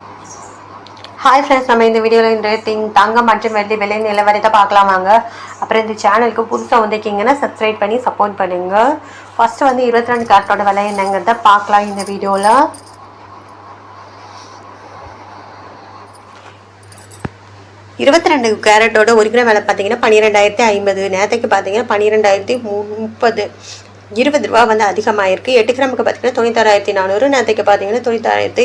Hi friends, நம்ம இந்த வீடியோவில் இன்றைய தங்கம் மற்றும் வெள்ளி விலை நிலவரத்தை பார்க்கலாம் வாங்க. அப்புறம் இந்த சேனலுக்கு புதுசாக வந்திருக்கீங்கன்னா சப்ஸ்கிரைப் பண்ணி சப்போர்ட் பண்ணுங்கள். ஃபஸ்ட்டு வந்து 22 கேரட்டோட விலை என்னங்கிறத பார்க்கலாம் இந்த வீடியோவில். ₹22 1 கிராம் விலை பார்த்தீங்கன்னா 12,050. நேரத்துக்கு பார்த்தீங்கன்னா 12,030. ₹20 வந்து அதிகமாக இருக்குது. 8 கிராமுக்கு பார்த்தீங்கன்னா 96,400. நேரத்துக்கு பார்த்தீங்கன்னா 96,240.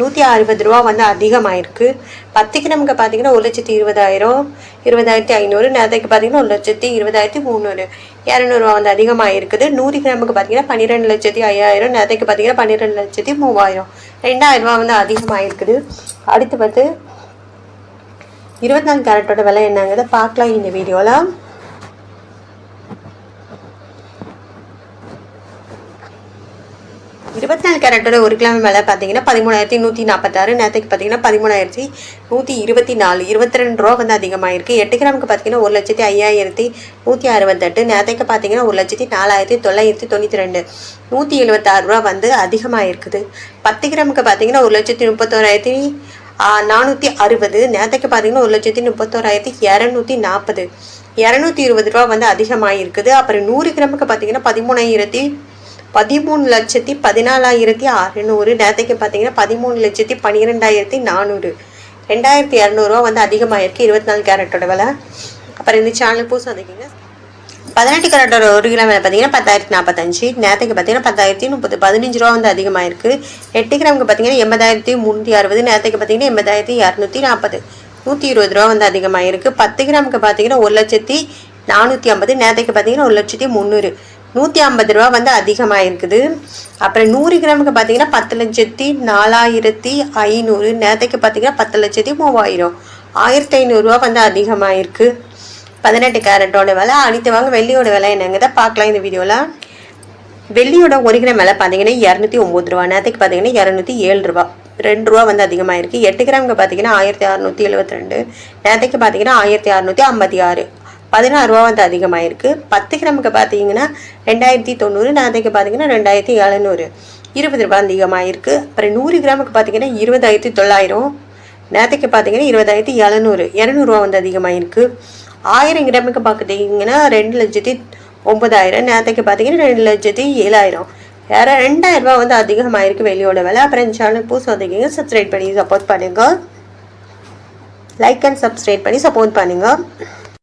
₹160 வந்து அதிகமாக இருக்குது. 10 கிராமுக்கு பார்த்தீங்கன்னா 1,20,000, 20,500. நேரத்துக்கு பார்த்தீங்கன்னா 1,20,300. ₹200 வந்து அதிகமாக இருக்குது. 100 கிராமுக்கு பார்த்தீங்கன்னா 12,05,000. நேரத்துக்கு பார்த்தீங்கன்னா 12,03,000. ₹2,000 வந்து அதிகமாக இருக்குது. அடுத்து வந்து 24 கேரட்டோட விலை என்னங்கிறத பார்க்கலாம் இந்த வீடியோவில். 24 கேரட்டோட 1 கிராம் விலை பார்த்தீங்கன்னா 13,146. நேரத்துக்கு பார்த்தீங்கன்னா 13,124. ₹22 வந்து அதிகமாக இருக்குது. 8 கிராமுக்கு பார்த்தீங்கன்னா 1,05,168. நேரத்துக்கு பார்த்தீங்கன்னா 1,04,992. ₹176 வந்து அதிகமாக இருக்குது. 10 கிராமுக்கு பார்த்தீங்கன்னா 1,31,460. நேரத்துக்கு பார்த்தீங்கன்னா 1,31,240. ₹220 வந்து அதிகமாக இருக்குது. அப்புறம் 100 கிராமுக்கு பார்த்தீங்கன்னா 13,14,600. நேரத்துக்கு பார்த்தீங்கன்னா 13,12,400. ₹2,200 வந்து அதிகமாக இருக்குது 24 கேரட்டோட விலை. அப்புறம் இந்த சேனல் புதுசாக வந்திருக்கீங்க. 18 கேரட்டோட 1 கிராம் விலை பார்த்தீங்கன்னா 10,045. நேரத்துக்கு பார்த்தீங்கன்னா 10,030. ₹15 வந்து அதிகமாக இருக்குது. 8 கிராமுக்கு பார்த்தீங்கன்னா 80,360. நேரத்துக்கு பார்த்தீங்கன்னா 80,240. ₹120 வந்து அதிகமாக இருக்குது. 10 கிராமுக்கு பார்த்தீங்கன்னா 1,04,50. நேரத்துக்கு பார்த்தீங்கன்னா 1,03,000. ₹150 வந்து அதிகமாக இருக்குது. அப்புறம் 100 கிராமுக்கு பார்த்தீங்கன்னா 10,04,500. நேரத்துக்கு பார்த்தீங்கன்னா 10,03,000. ₹1,500 வந்து அதிகமாக இருக்குது 18 கேரட்டோட விலை. அடுத்து வாங்க வெள்ளியோட விலை என்னங்கிறத பார்க்கலாம் இந்த வீடியோவில். வெள்ளியோட 1 கிராம் விலை பார்த்தீங்கன்னா ₹209. நேரத்துக்கு பார்த்தீங்கன்னா ₹207. ₹2 வந்து அதிகமாக இருக்குது. 8 கிராமுக்கு பார்த்தீங்கன்னா 1,672. நேரத்துக்கு பார்த்தீங்கன்னா 1,656. ₹16 வந்து அதிகமாக இருக்குது. 10 கிராமுக்கு பார்த்தீங்கன்னா 2,090. நேரத்துக்கு பார்த்தீங்கன்னா 2,700. ₹20 அதிகமாக இருக்குது. அப்புறம் 100 கிராமுக்கு பார்த்தீங்கன்னா 20,900. நேரத்துக்கு பார்த்தீங்கன்னா 20,700. ₹200 வந்து அதிகமாக இருக்குது. 1000 கிராமுக்கு பார்த்தீங்கன்னா 2,09,000. நேரத்துக்கு பார்த்தீங்கன்னா 2,07,000. ₹2,000 வந்து அதிகமாக இருக்குது வெள்ளியோட விலை. அப்புறம் இந்த சேனல் புதுசாக வந்திருக்கீங்க சப்ஸ்கிரைப் பண்ணி சப்போர்ட் பண்ணுங்கள். லைக் அண்ட் சப்ஸ்கிரைப் பண்ணி சப்போர்ட் பண்ணுங்கள்.